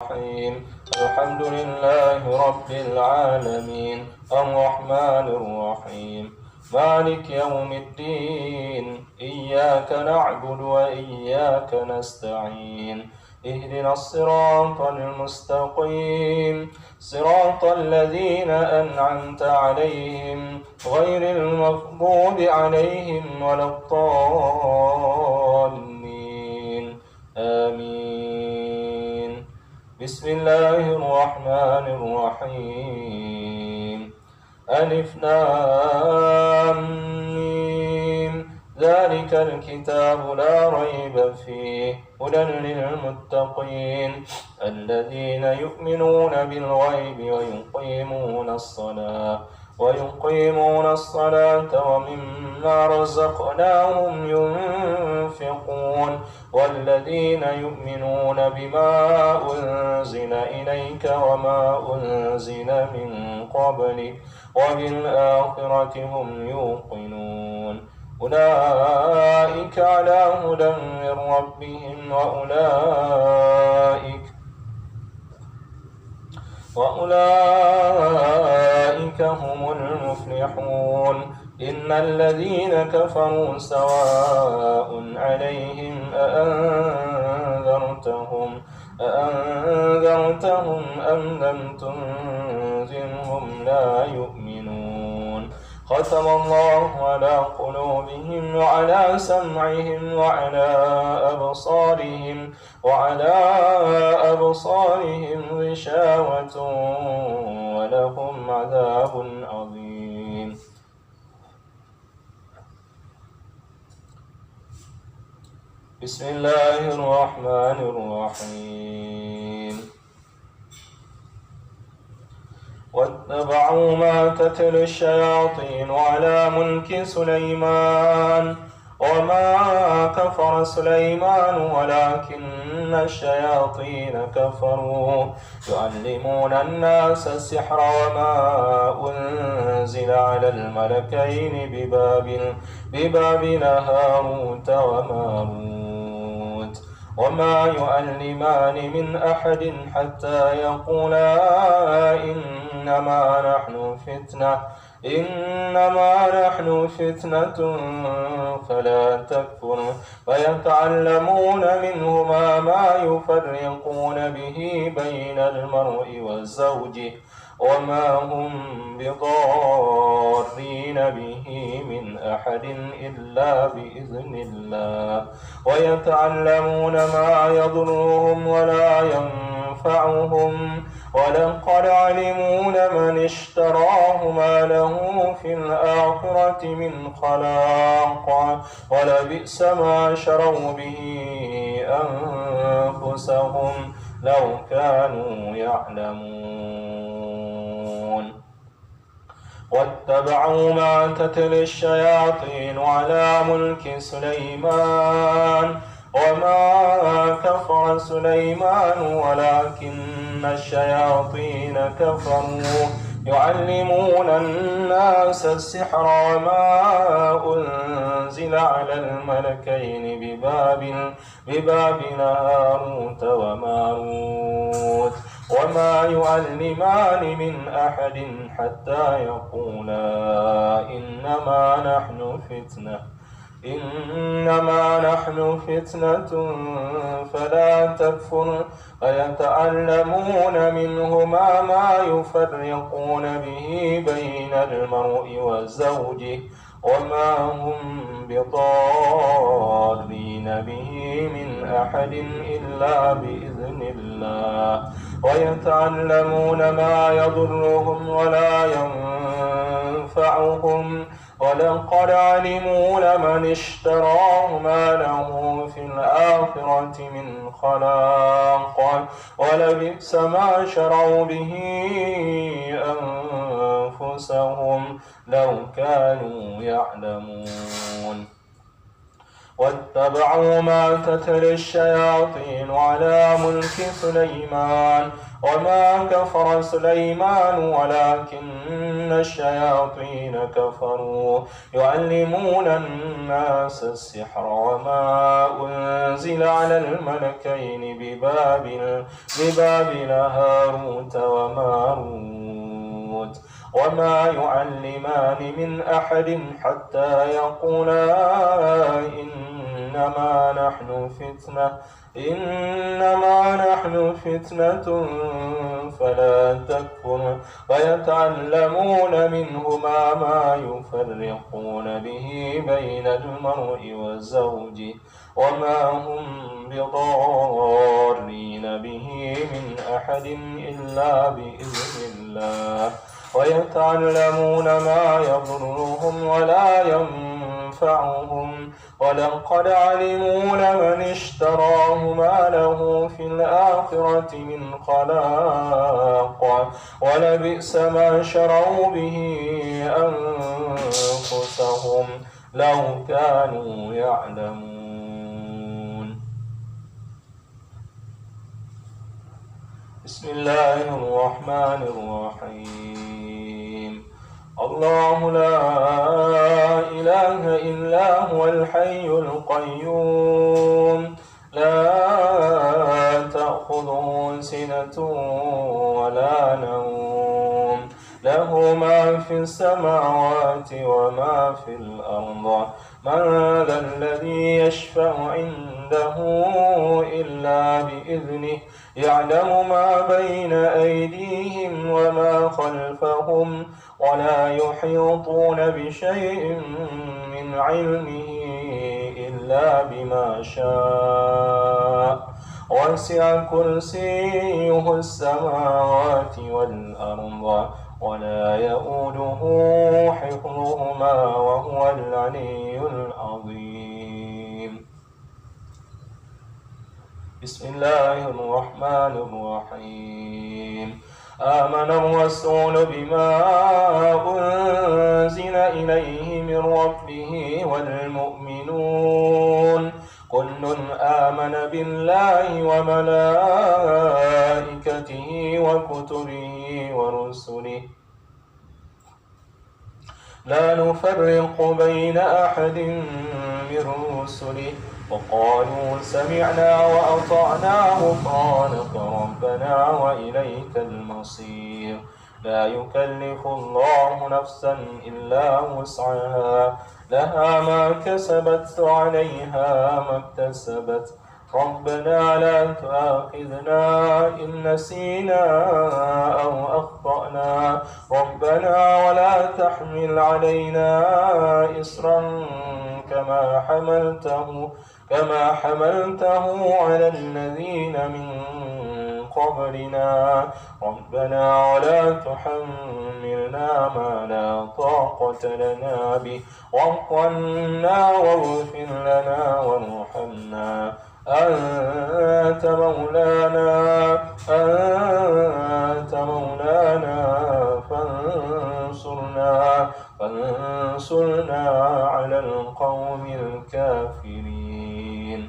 الرحيم الحمد لله رب العالمين الرحمن الرحيم مالك يوم الدين إياك نعبد وإياك نستعين اهدنا الصراط المستقيم صراط الذين أنعمت عليهم غير المغضوب عليهم ولا الضالين آمين. بسم الله الرحمن الرحيم ألف لام ميم ذلك الكتاب لا ريب فيه هدى للمتقين الذين يؤمنون بالغيب ويقيمون الصلاة ومما رزقناهم ينفقون والذين يؤمنون بما أنزل إليك وما أنزل من قبلك وبالآخرة هم يوقنون أولئك على هدى من ربهم وأولئك هم المفلحون إن الذين كفروا سواء عليهم أأنذرتهم أم لم تنذرهم لا يؤمنون ختم الله على قلوبهم وعلى سمعهم وعلى أبصارهم غشاوة ولهم عذاب عظيم. بسم الله الرحمن الرحيم واتبعوا ما تتلو الشياطين على ملك سليمان وما كفر سليمان ولكن الشياطين كفروا يعلمون الناس السحر وما أنزل على الملكين ببابل هاروت وماروت وما يعلمان من أحد حتى يقولا إنما نحن فتنة فلا تكفر فيتعلمون منهما ما يفرقون به بين المرء وزوجه وما هم بضارين به من أحد إلا بإذن الله ويتعلمون ما يضرهم ولا ينفعهم ولقد علموا لمن اشتراه ما له في الآخرة من خلاق ولبئس ما شروا به أنفسهم لو كانوا يعلمون. واتبعوا ما تتلو الشياطين على ملك سليمان وما كفر سليمان ولكن الشياطين كفروا يعلمون الناس السحر وما أنزل على الملكين ببابل هاروت وماروت وما يعلمان من أحد حتى يقولا إنما نحن فتنة فلا تكفر فيتعلمون منهما ما يفرقون به بين المرء وزوجه وما هم بضارين به من أحد إلا بإذن الله ويتعلمون ما يضرهم ولا ينفعهم ولقد علموا لمن اشتراه ما له في الآخرة من خلاق ولبئس ما شروا به أنفسهم لو كانوا يعلمون. واتبعوا ما تتلو الشياطين على ملك سليمان وما كفر سليمان ولكن الشياطين كفروا يعلمون الناس السحر وما أنزل على الملكين ببابل هاروت وماروت وما يعلمان من أحد حتى يقولا إنما نحن فتنة فلا تكفر فيتعلمون منهما ما يفرقون به بين المرء وزوجه وما هم بضارين به من أحد إلا بإذن الله ويتعلمون ما يضرهم ولا ينفعهم ولقد علموا لمن اشتراه ما له في الآخرة من خلاق ولبئس ما شروا به أنفسهم لو كانوا يعلمون. بسم الله الرحمن الرحيم. الله لا إله إلا هو الحي القيوم لا تأخذه سنة ولا نوم له ما في السماوات وما في الأرض من ذا الذي يشفع عنده إلا بإذنه يعلم ما بين أيديهم وما خلفهم ولا يحيطون بشيء من علمه إلا بما شاء وسع كرسيه السماوات والأرض ولا يؤوده حفظهما وهو العلي العظيم. بسم الله الرحمن الرحيم. آمن الرسول بما أنزل إليه من ربه والمؤمنون كل آمن بالله وملائكته وكتبه ورسله لا نفرق بين أحد من رسله وقالوا سمعنا وأطعنا غفرانك ربنا وإليك المصير. لا يكلف الله نفسا إلا وسعها لها ما كسبت وعليها ما اكتسبت ربنا لا تؤاخذنا إن نسينا أو أخطأنا ربنا ولا تحمل علينا إصرا كما حملته على الذين من قبلنا ربنا ولا تحملنا ما لا طاقة لنا به واعف عنا واغفر لنا وارحمنا أنت مولانا فانصرنا على القوم الكافرين.